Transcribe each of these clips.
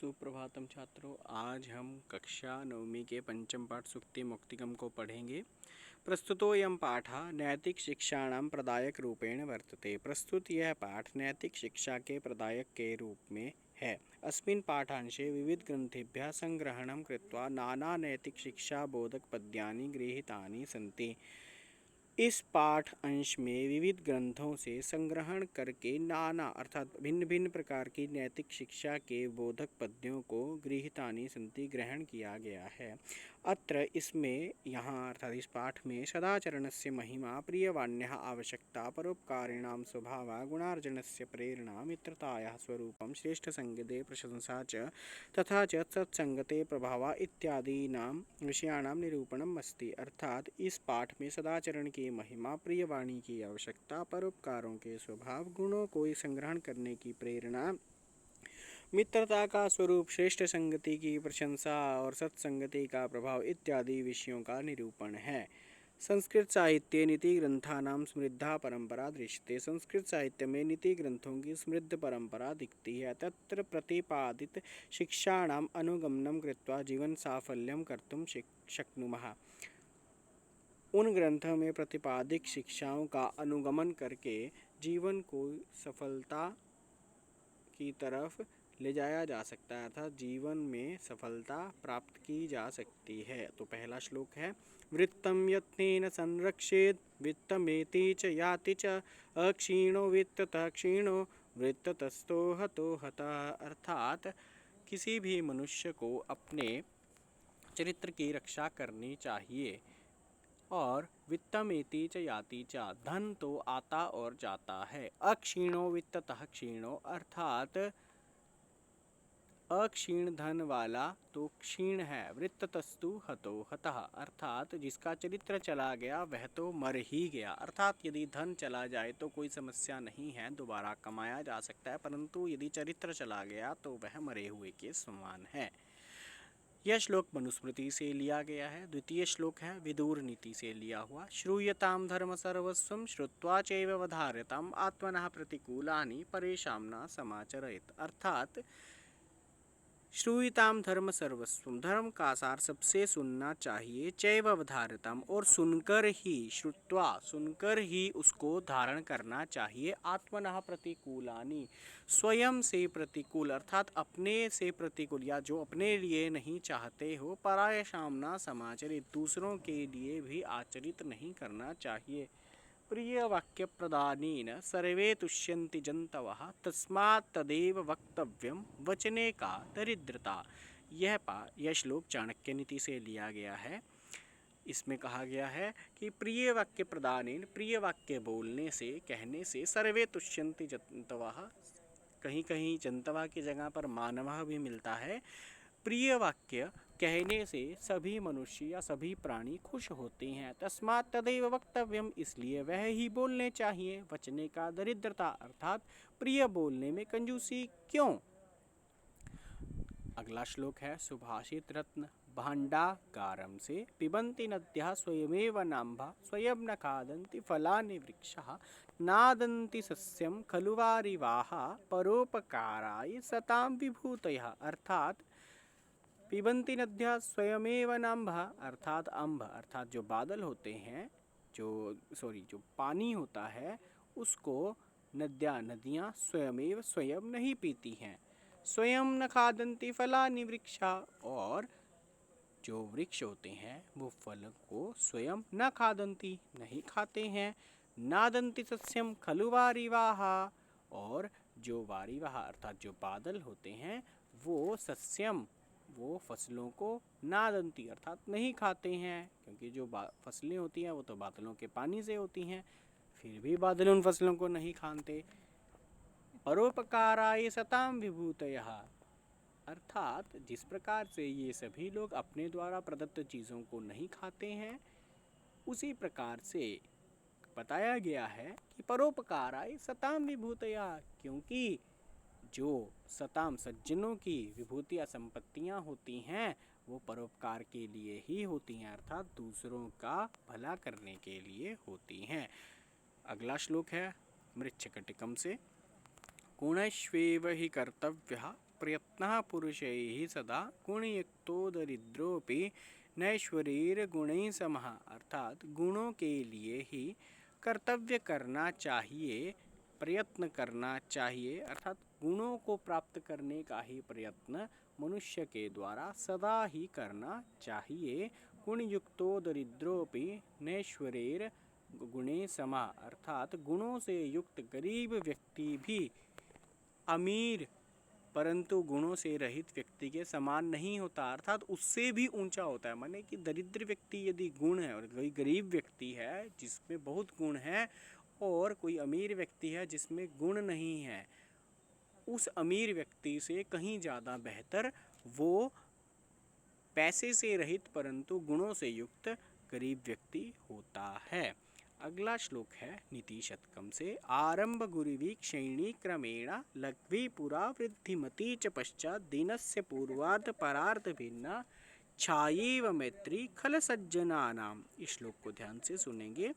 सुप्रभातम छात्रों। आज हम कक्षा नवमी के पंचम पाठ सुक्ति मुक्तिकम को पढ़ेंगे। प्रस्तुतोऽयं पाठः नैतिक शिक्षाणां प्रदायक रूपेण वर्तते। प्रस्तुत यह पाठ नैतिक शिक्षा के प्रदायक के रूप में है। अस्मिन् पाठांशे विविध ग्रंथेभ्यः संग्रहणं कृत्वा नाना नैतिक शिक्षा बोधक पद्यानि गृहीतानि सन्ति। इस पाठ अंश में विविध ग्रंथों से संग्रहण करके नाना अर्थात भिन्न भिन्न प्रकार की नैतिक शिक्षा के बोधक पद्यों को गृहीतानि सन्ति ग्रहण किया गया है। अत्र इसमें यहाँ अर्थात इस पाठ में सदाचरणस्य महिमा, प्रियवाण्यः आवश्यकता, परोपकारिणां स्वभावः, गुणार्जनस्य प्रेरणा, मित्रतायाः स्वरूपं, श्रेष्ठसंगते प्रशंसा च तथा च सत्संगते प्रभावः इत्यादीनां विषयाणां निरूपणम् अस्ति। अर्थात इस पाठ में सदाचरण की महिमा, प्रियवाणी की आवश्यकता, परोपकारों के स्वभाव, गुणों को संग्रहण करने की प्रेरणा, मित्रता का स्वरूप, श्रेष्ठ संगति की प्रशंसा और सत्संगति का प्रभाव इत्यादि विषयों का निरूपण है। संस्कृत साहित्य नीति ग्रंथानां समृद्धा परंपरा दृश्यते। संस्कृत साहित्य में नीति ग्रंथों की समृद्ध परंपरा दिखती है। तत्र प्रतिपादित शिक्षाणां अनुगमनं कृत्वा जीवन साफल्यं कर्तुं शक्नुमः। उन ग्रंथों में प्रतिपादित शिक्षाओं का अनुगमन करके जीवन को सफलता की तरफ ले जाया जा सकता है, अर्थात जीवन में सफलता प्राप्त की जा सकती है। तो पहला श्लोक है, वृत्तं यत्नेन संरक्षेत वित्तमेति च याति च अक्षीणो वित्ततः क्षीणो वृत्ततस्तो हतो हतः। अर्थात किसी भी मनुष्य को अपने चरित्र की रक्षा करनी चाहिए। और वित्तमेति च याति च, धन तो आता और जाता है। अक्षीणो वित्ततः क्षीणो, अर्थात अक्षीण धन वाला तो क्षीण है। वृत्ततस्तु हतो हतः, अर्थात जिसका चरित्र चला गया वह तो मर ही गया। अर्थात यदि धन चला जाए तो कोई समस्या नहीं है, दोबारा कमाया जा सकता है, परंतु यदि चरित्र चला गया तो वह मरे हुए के समान है। यह श्लोक मनुस्मृति से लिया गया है। द्वितीय श्लोक है विदुर नीति से लिया हुआ। श्रूयतां धर्म सर्वस्वं श्रुत्वा चैव वधार्यताम् आत्मनः प्रतिकूलानि परेषां न समाचरेत्। अर्थात श्रूयताम धर्म सर्वस्वम, धर्म का सार सबसे सुनना चाहिए, चैव अवधारतम और सुनकर ही, श्रुत्वा सुनकर ही उसको धारण करना चाहिए। आत्मनः प्रतिकूलानि, स्वयं से प्रतिकूल अर्थात अपने से प्रतिकूल या जो अपने लिए नहीं चाहते हो, परायशाम न समाचरित दूसरों के लिए भी आचरित नहीं करना चाहिए। प्रिय वाक्य प्रदानेन सर्वे तुष्यन्ति जन्तवः तस्मात् तदेव वक्तव्यम वचने का दरिद्रता। यह श्लोक चाणक्य नीति से लिया गया है। इसमें कहा गया है कि प्रिय वाक्य प्रदानेन, प्रिय वाक्य बोलने से, कहने से, सर्वे तुष्यन्ति जन्तवः, कहीं कहीं जन्तवः की जगह पर मानवः भी मिलता है। प्रिय वाक्य कहने से सभी मनुष्य या सभी प्राणी खुश होते हैं। तस्मात् तदेव वक्तव्यम, इसलिए वह ही बोलने चाहिए। वचने का दरिद्रता, अर्थात प्रिय बोलने में कंजूसी क्यों। अगला श्लोक है सुभाषित रत्न भाण्डागारं से, पिबन्ति नद्यः स्वयमेव नाम्भः स्वयं न खादन्ति फलानि वृक्षः नादन्ति सस्यं खलु वारिवाः परोपकाराय सतां विभूतयः। अर्थात पिबन्ति नद्यः स्वयमेव नाम्भः, अर्थात अम्भ अर्थात जो बादल होते हैं, जो पानी होता है, उसको नदियाँ स्वयं नहीं पीती हैं। स्वयं न खादन्ति फलानि वृक्षा, और जो वृक्ष होते हैं वो फल को स्वयं न खादन्ति नहीं खाते हैं। नादन्ति सस्यम खलु वारिवाः, और जो वारिवाः अर्थात जो बादल होते हैं वो सस्यम, वो फसलों को, नादंती अर्थात नहीं खाते हैं, क्योंकि जो फसलें होती हैं वो तो बादलों के पानी से होती हैं, फिर भी बादल उन फसलों को नहीं खाते। परोपकाराय सतां विभूतयः, अर्थात जिस प्रकार से ये सभी लोग अपने द्वारा प्रदत्त चीज़ों को नहीं खाते हैं, उसी प्रकार से बताया गया है कि परोपकाराय सतां विभूतयः, क्योंकि जो सताम सज्जनों की विभूतियाँ संपत्तियाँ होती हैं वो परोपकार के लिए ही होती हैं, अर्थात दूसरों का भला करने के लिए होती हैं। अगला श्लोक है मृच्छकटिकम से, गुणश्वेव हि कर्तव्यः प्रयत्नः पुरुषैः सदा गुणयुक्तो दरिद्रोऽपि नैश्वरीर्गुणैः समः। अर्थात गुणों के लिए ही कर्तव्य करना चाहिए, प्रयत्न करना चाहिए। अर्थात गुणों को प्राप्त करने का ही प्रयत्न मनुष्य के द्वारा सदा ही करना चाहिए। गुणयुक्तो दरिद्रोऽपि नैश्वरेर गुणे समा। अर्थात गुणों से युक्त गरीब व्यक्ति भी अमीर परंतु गुणों से रहित व्यक्ति के समान नहीं होता, अर्थात उससे भी ऊंचा होता है। माने कि दरिद्र व्यक्ति यदि गुण है और कोई गरीब व्यक्ति है जिसमें बहुत गुण है और कोई अमीर व्यक्ति है जिसमें गुण नहीं है, उस अमीर व्यक्ति से कहीं ज़्यादा बेहतर वो पैसे से रहित परंतु गुणों से युक्त गरीब व्यक्ति होता है। अगला श्लोक है नीति शतकम से। आरंभ गुरुवी क्षैणी क्रमेण लघ्वी पुरा वृद्धिमती च पश्चात दिनस्य पूर्वार्ध परार्ध भिन्ना छायेव मैत्री खल सज्जनानाम। इस श्लोक को ध्यान से सुनेंगे।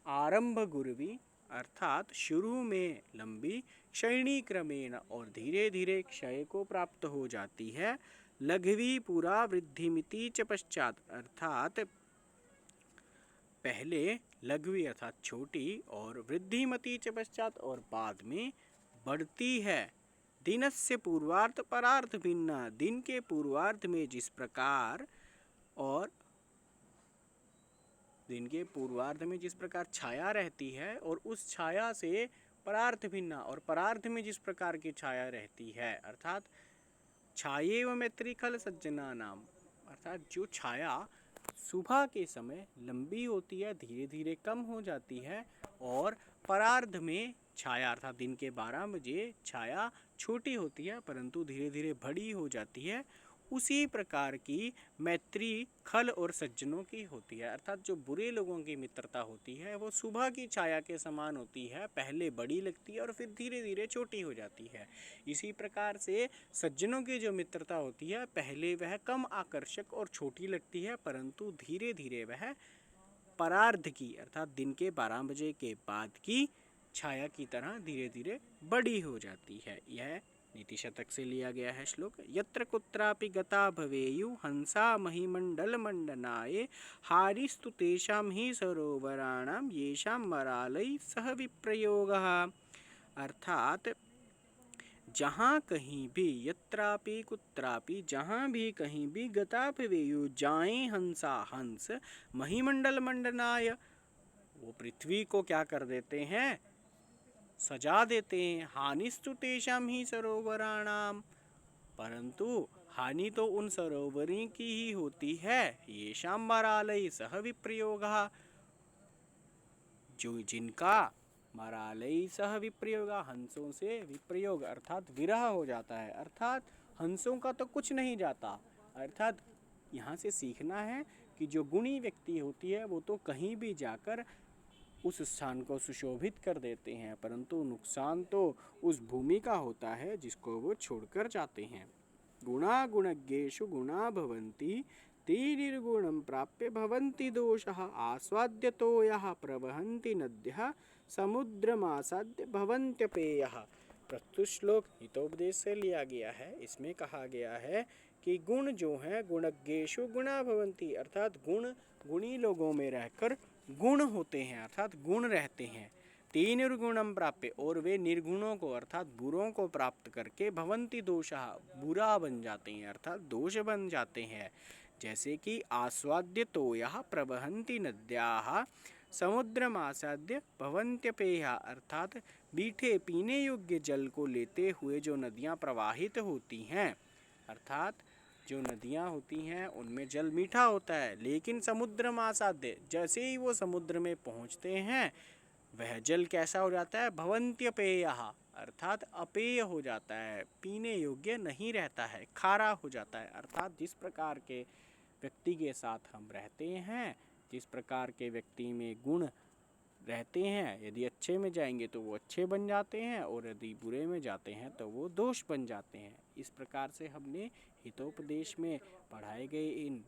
आरंभ गुरुवी अर्थात शुरू में लंबी, क्षैणी क्रमेण और धीरे धीरे क्षय को प्राप्त हो जाती है। लघ्वी पुरा वृद्धिमिति च पश्चात अर्थात पहले लघ्वी अर्थात छोटी और वृद्धिमती च पश्चात और बाद में बढ़ती है। दिनस्य पूर्वार्ध परार्ध भिन्ना, दिन के पूर्वार्ध में जिस प्रकार और दिन के पूर्वार्ध में जिस प्रकार छाया रहती है और उस छाया से परार्थ भिन्ना और परार्थ में जिस प्रकार की छाया रहती है, अर्थात छायेव मैत्री खल सज्जना नाम। अर्थात जो छाया सुबह के समय लंबी होती है, धीरे धीरे कम हो जाती है और परार्ध में छाया अर्थात दिन के 12 बजे छाया छोटी होती है परंतु धीरे धीरे बड़ी हो जाती है, उसी प्रकार की मैत्री खल और सज्जनों की होती है। अर्थात जो बुरे लोगों की मित्रता होती है वो सुबह की छाया के समान होती है, पहले बड़ी लगती है और फिर धीरे धीरे छोटी हो जाती है। इसी प्रकार से सज्जनों की जो मित्रता होती है पहले वह कम आकर्षक और छोटी लगती है परंतु धीरे धीरे वह परार्ध की अर्थात दिन के 12 बजे के बाद की छाया की तरह धीरे धीरे बड़ी हो जाती है। यह नीति शतक से लिया गया है श्लोक। यत्र कुत्रापि गता भवेयु हंसा महिमंडल मंडनाये हारिस्तु तेषां हि सरोवराणाम येषां मरालय सह विप्रयोगः। अर्थात जहाँ कहीं भी, यत्रापि कुत्रापि जहाँ भी कहीं भी, गता भवेयु जाएं हंसा हंस, महिमंडल मंडनाय वो पृथ्वी को क्या कर देते हैं, सजा देते हैं। हानिस्तु तेषां हि सरोवराणाम, परंतु हानि तो उन सरोवरों की ही होती है। येषां मरालय सह विप्रयोगः, जो जिनका मरालय सह विप्रयोगः हंसों से विप्रयोग अर्थात विरह हो जाता है। अर्थात हंसों का तो कुछ नहीं जाता। अर्थात यहाँ से सीखना है कि जो गुणी व्यक्ति होती है वो तो कहीं भी जाकर उस स्थान को सुशोभित कर देते हैं परंतु नुकसान तो उस भूमि का होता है जिसको वो छोड़कर जाते हैं। गुणा गुणज्ञेषु गुणा भवन्ति ते निर्गुणं प्राप्य भवन्ति दोषः आस्वाद्यतो यः प्रवहन्ति नद्यः समुद्रमासाद्य भवन्त्यपेयः। प्रस्तुत श्लोक हितोपदेश से लिया गया है। इसमें कहा गया है कि गुण जो है गुणज्ञेषु गुणा भवन्ति, अर्थात गुण गुणी लोगों में रहकर गुण होते हैं अर्थात गुण रहते हैं। ते निर्गुणम प्राप्य और वे निर्गुणों को अर्थात बुरों को प्राप्त करके भवन्ति दोषः बुरा बन जाते हैं अर्थात दोष बन जाते हैं। जैसे कि आस्वाद्य तोयः प्रवहन्ति नद्याः समुद्रमासाद्य भवन्त्यपेयः, अर्थात मीठे पीने योग्य जल को लेते हुए जो नदियाँ प्रवाहित होती हैं, अर्थात जो नदियाँ होती हैं उनमें जल मीठा होता है लेकिन समुद्रमासाद्य जैसे ही वो समुद्र में पहुँचते हैं वह जल कैसा हो जाता है, भवन्त्यपेयः, अर्थात अपेय हो जाता है, पीने योग्य नहीं रहता है, खारा हो जाता है। अर्थात जिस प्रकार के व्यक्ति के साथ हम रहते हैं, जिस प्रकार के व्यक्ति में गुण रहते हैं, यदि अच्छे में जाएंगे तो वो अच्छे बन जाते हैं और यदि बुरे में जाते हैं तो वो दोष बन जाते हैं। इस प्रकार से हमने हितोपदेश में पढ़ाए गए इन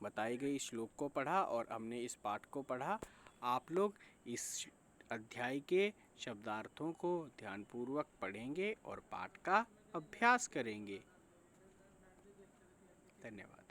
बताई गई श्लोक को पढ़ा और हमने इस पाठ को पढ़ा। आप लोग इस अध्याय के शब्दार्थों को ध्यानपूर्वक पढ़ेंगे और पाठ का अभ्यास करेंगे। धन्यवाद।